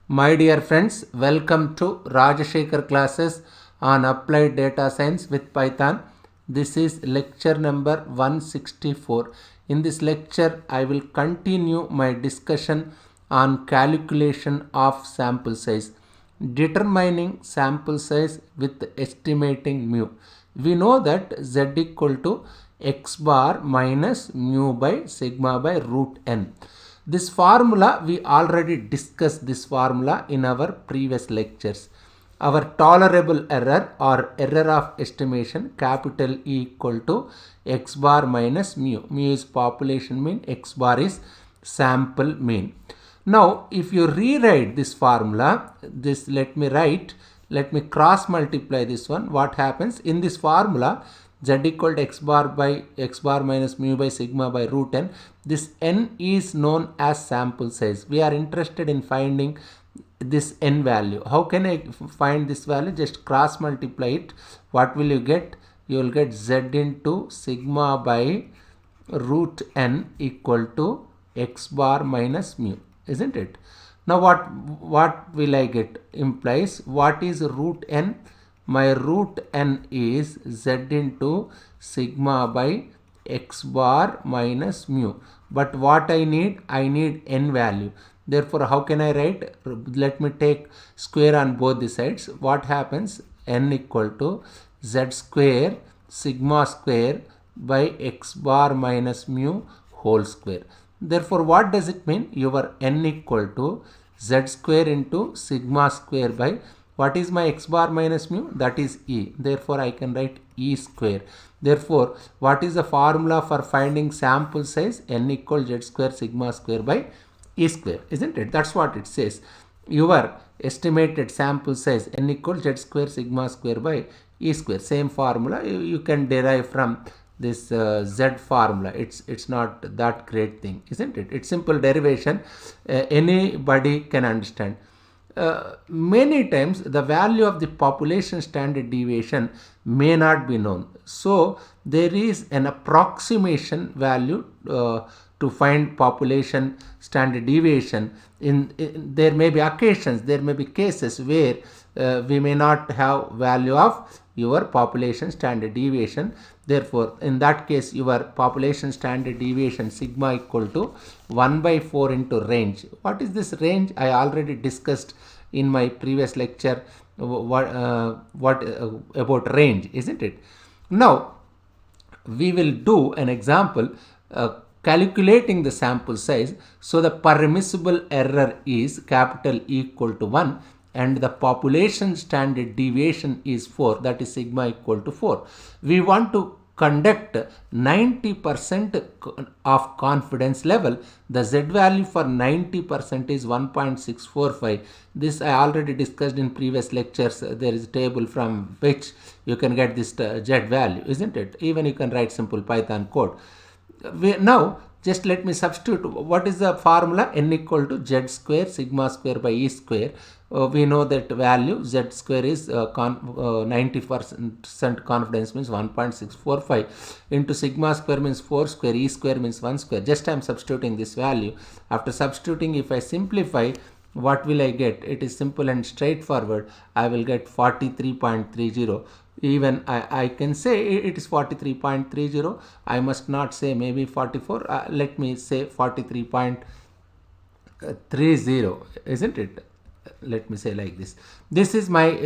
My dear friends, welcome to Rajashekhar classes on Applied Data Science with Python. This is lecture number 164. In this lecture, I will continue my discussion on calculation of sample size, determining sample size with estimating mu. We know that z equal to x bar minus mu by sigma by root n. This formula, we already discussed this formula in our previous lectures. Our tolerable error or error of estimation, capital E equal to x bar minus mu. Mu is population mean, x bar is sample mean. Now, if you rewrite this formula, let me cross multiply this one. What happens in this formula? Z equal to x bar minus mu by sigma by root n. This n is known as sample size. We are interested in finding this n value. How can I find this value? Just cross multiply it. What will you get? You will get z into sigma by root n equal to x bar minus mu, isn't it? Now what will I get? Implies what is root n? My root n is z into sigma by x bar minus mu. But what I need n value. Therefore, how can I write? Let me take square on both the sides. What happens? N equal to z square sigma square by x bar minus mu whole square. Therefore, what does it mean? Your n equal to z square into sigma square by what is my x bar minus mu? That is E. Therefore, I can write E square. Therefore, what is the formula for finding sample size? N equal z square sigma square by E square, isn't it? That's what it says. Your estimated sample size n equal z square sigma square by E square. Same formula you can derive from this z formula. It's not that great thing, isn't it? It's simple derivation. Anybody can understand. Many times the value of the population standard deviation may not be known. So there is an approximation value to find population standard deviation. There may be occasions, there may be cases where we may not have value of your population standard deviation. Therefore, in that case, your population standard deviation sigma equal to 1 by 4 into range. What is this range? I already discussed in my previous lecture about range, isn't it? Now, we will do an example calculating the sample size. So, the permissible error is capital E equal to 1 and the population standard deviation is 4, that is sigma equal to 4. We want to conduct 90% of confidence level. The z value for 90% is 1.645. This I already discussed in previous lectures. There is a table from which you can get this z value, isn't it? Even you can write simple Python code. Now just let me substitute. What is the formula? N equal to z square sigma square by E square. We know that value z square is 90% confidence means 1.645 into sigma square means 4 square, E square means 1 square. Just I am substituting this value. After substituting, if I simplify, what will I get? It is simple and straightforward. I will get 43.30. Even I can say it is 43.30. I must not say maybe 44. Let me say 43.30, isn't it? Let me say like this. This is my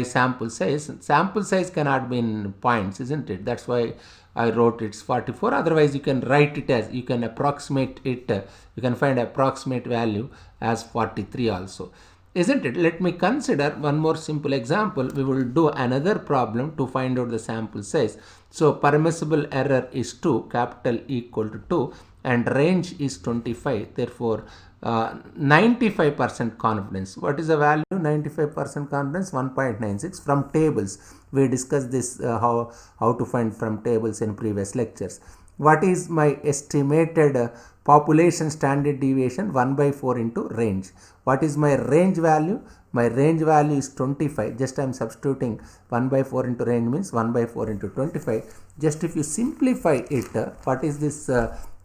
sample size. Sample size cannot be in points, isn't it? That's why I wrote it's 44. Otherwise, you can write it as, you can approximate it. You can find approximate value as 43 also, isn't it? Let me consider one more simple example. We will do another problem to find out the sample size. So permissible error is 2, capital E equal to 2 and range is 25. Therefore, 95% confidence. What is the value? 95% confidence 1.96 from tables. We discussed this how to find from tables in previous lectures. What is my estimated population standard deviation? 1 by 4 into range. What is my range value? My range value is 25. Just I am substituting 1 by 4 into range means 1 by 4 into 25. Just if you simplify it, what is this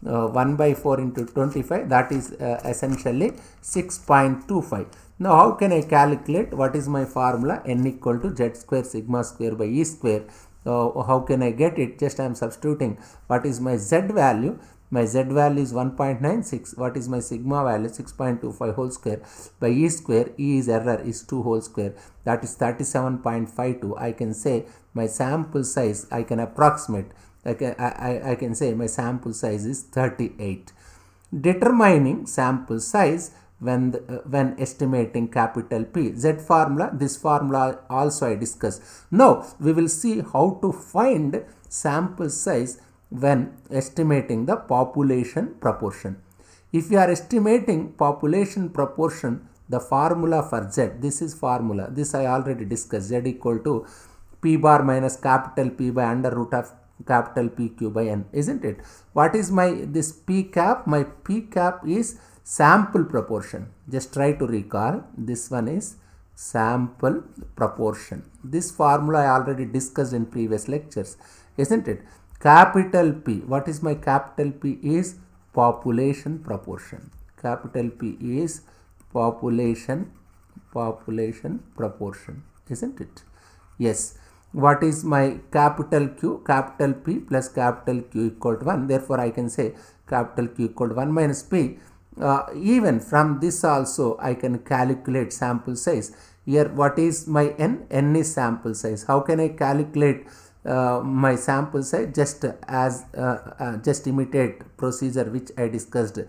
1 by 4 into 25, that is essentially 6.25. Now how can I calculate what is my formula? N equal to z square sigma square by E square. How can I get it? Just I am substituting what is my z value. My z value is 1.96. What is my sigma value? 6.25 whole square by E square. E is error, is 2 whole square. That is 37.52. I can say my sample size, I can approximate. I can say my sample size is 38. Determining sample size when estimating capital P. Z formula, this formula also I discussed. Now we will see how to find sample size when estimating the population proportion. If you are estimating population proportion, the formula for Z, this is formula, this I already discussed, Z equal to P bar minus capital P by under root of capital PQ by N, isn't it? What is my this P cap? My P cap is sample proportion. Just try to recall, this one is sample proportion. This formula I already discussed in previous lectures, isn't it? Capital P, what is my capital P? Is population proportion. Capital P is population proportion, isn't it? Yes. What is my capital Q? Capital P plus capital Q equal to 1. Therefore, I can say capital Q equal to 1 minus P. Even from this also I can calculate sample size. Here what is my N? N is sample size. How can I calculate my sample size? Just as just imitate procedure which I discussed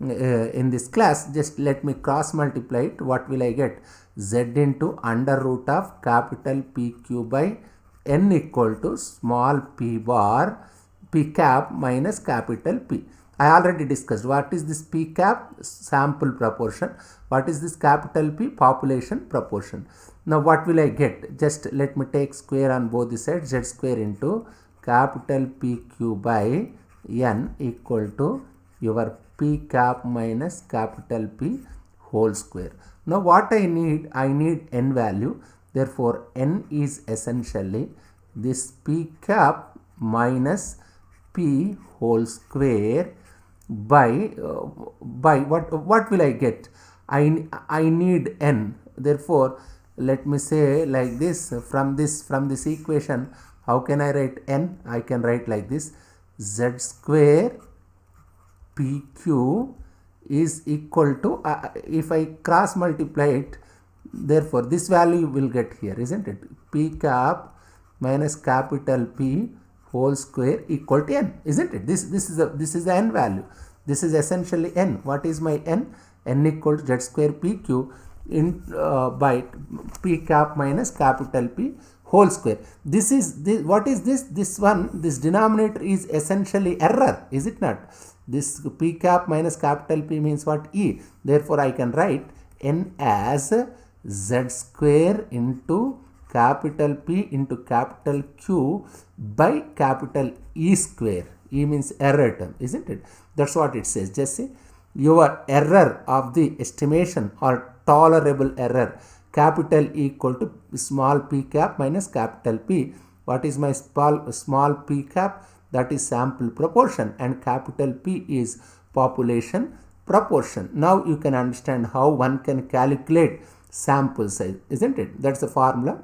in this class. Just let me cross multiply it. What will I get? Z into under root of capital PQ by N equal to small p bar P cap minus capital P. I already discussed what is this P cap? Sample proportion. What is this capital P? Population proportion. Now what will I get? Just let me take square on both the sides. Z square into capital PQ by N equal to your P cap minus capital P whole square. Now what I need N value. Therefore N is essentially this P cap minus P whole square by what will I get? I need N. Therefore let me say like this, from this equation, how can I write N? I can write like this: Z square PQ is equal to, if I cross multiply it, therefore this value will get here, isn't it? P cap minus capital P whole square equal to N, isn't it? This is the N value. This is essentially N. What is my N? N equal to Z square PQ in by P cap minus capital P whole square. This is this. What is this? This one, this denominator is essentially error, is it not? This P cap minus capital P means what? E. Therefore I can write N as Z square into capital P into capital Q by capital E square. E means error term, isn't it? That's what it says. Just see, your error of the estimation or tolerable error, capital E equal to small p cap minus capital P. What is my small p cap? That is sample proportion, and capital P is population proportion. Now you can understand how one can calculate sample size, isn't it? That's the formula.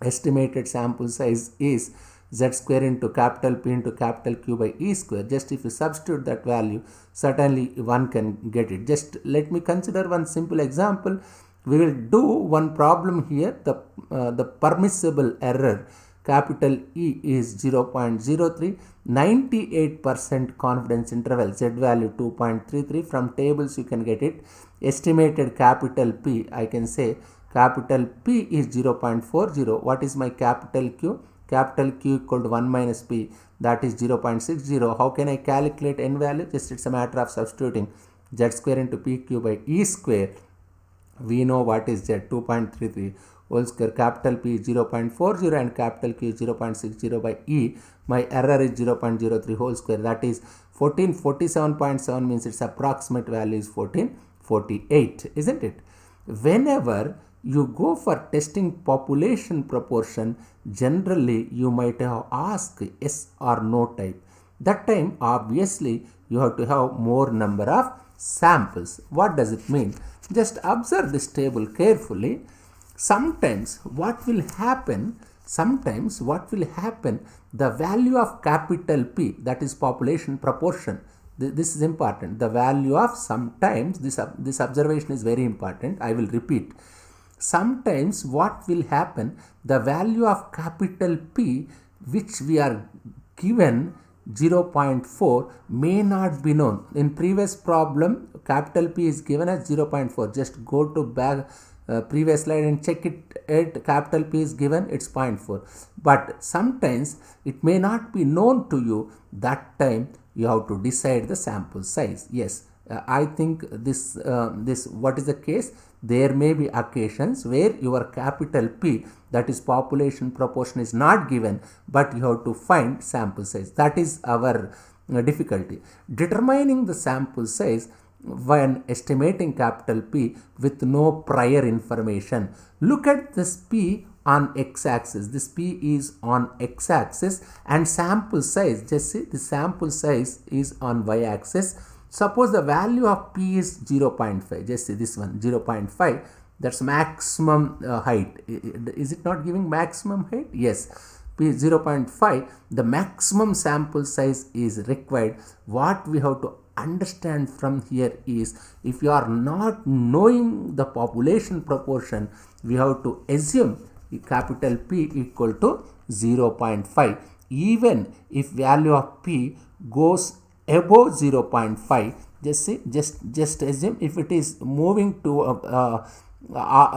Estimated sample size is Z square into capital P into capital Q by E square. Just if you substitute that value, certainly one can get it. Just let me consider one simple example. We will do one problem here. The permissible error, capital E, is 0.03, 98% confidence interval, Z value 2.33. From tables you can get it. Estimated capital P, I can say capital P is 0.40. What is my capital Q? Capital Q equal to 1 minus P, that is 0.60. How can I calculate N value? Just it's a matter of substituting Z square into PQ by E square. We know what is Z, 2.33 whole square. Capital P is 0.40 and capital Q is 0.60 by E. My error is 0.03 whole square, that is 1447.7, means its approximate value is 1448, isn't it? Whenever you go for testing population proportion, generally you might have asked yes or no type. that time obviously you have to have more number of samples. What does it mean? Just observe this table carefully. Sometimes what will happen, the value of capital P, that is population proportion, this is important. The value of, sometimes this observation is very important, I will repeat. Sometimes what will happen, the value of capital P which we are given 0.4 may not be known. In previous problem, capital P is given as 0.4. Just go to back previous slide and check it. Capital P is given, it's 0.4. But sometimes it may not be known to you. That time you have to decide the sample size. Yes, I think this what is the case? There may be occasions where your capital P, that is population proportion, is not given, but you have to find sample size. That is our difficulty. Determining the sample size when estimating capital P with no prior information. Look at this P on x-axis. This P is on x-axis and sample size, just see the sample size is on y-axis. Suppose the value of P is 0.5, just see this one, 0.5, that's maximum height. Is it not giving maximum height? Yes, P is 0.5, the maximum sample size is required. What we have to understand from here is, if you are not knowing the population proportion, we have to assume capital P equal to 0.5. Even if value of P goes above 0.5, just see, just assume if it is moving to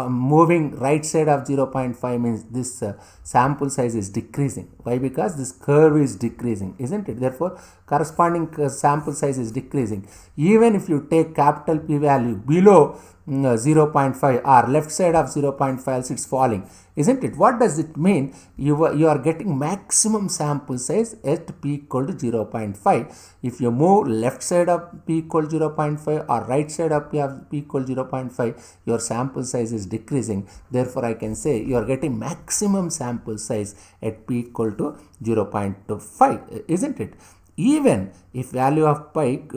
moving right side of 0.5 means this sample size is decreasing. Why? Because this curve is decreasing, isn't it? Therefore corresponding sample size is decreasing. Even if you take capital P value below 0.5 or left side of 0.5, it's falling, isn't it? What does it mean? You are getting maximum sample size at P equal to 0.5. If you move left side of P equal to 0.5 or right side of P equal to 0.5, your sample size is decreasing. Therefore I can say you are getting maximum sample size at P equal to 0.5, isn't it? Even if value of P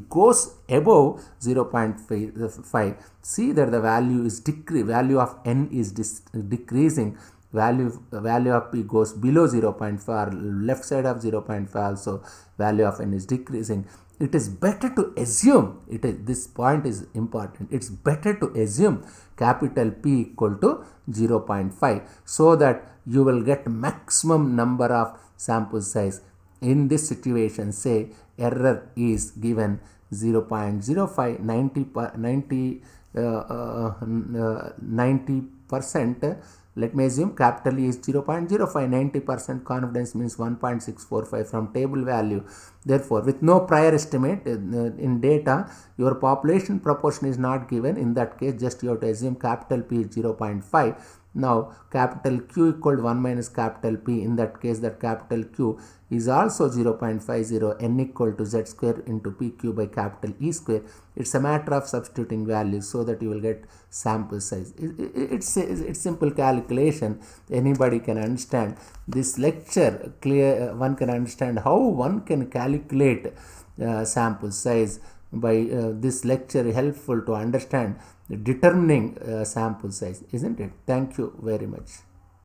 goes above 0.5, see that the value is value of N is decreasing. Value of P goes below 0.5 or left side of 0.5 also value of N is decreasing. It is better to assume, this point is important, it's better to assume capital P equal to 0.5 so that you will get maximum number of sample size. In this situation, say error is given 0.05, 90%. Let me assume capital E is 0.05, 90% confidence means 1.645 from table value. Therefore, with no prior estimate in data, your population proportion is not given. In that case, just you have to assume capital P is 0.5. Now, capital Q equal to 1 minus capital P. In that case, that capital Q is also 0.50, N equal to Z square into PQ by capital E square. It's a matter of substituting values so that you will get sample size. It's simple calculation. Anybody can understand. This lecture, one can understand how one can calculate sample size. By this lecture helpful to understand determining sample size, isn't it? Thank you very much.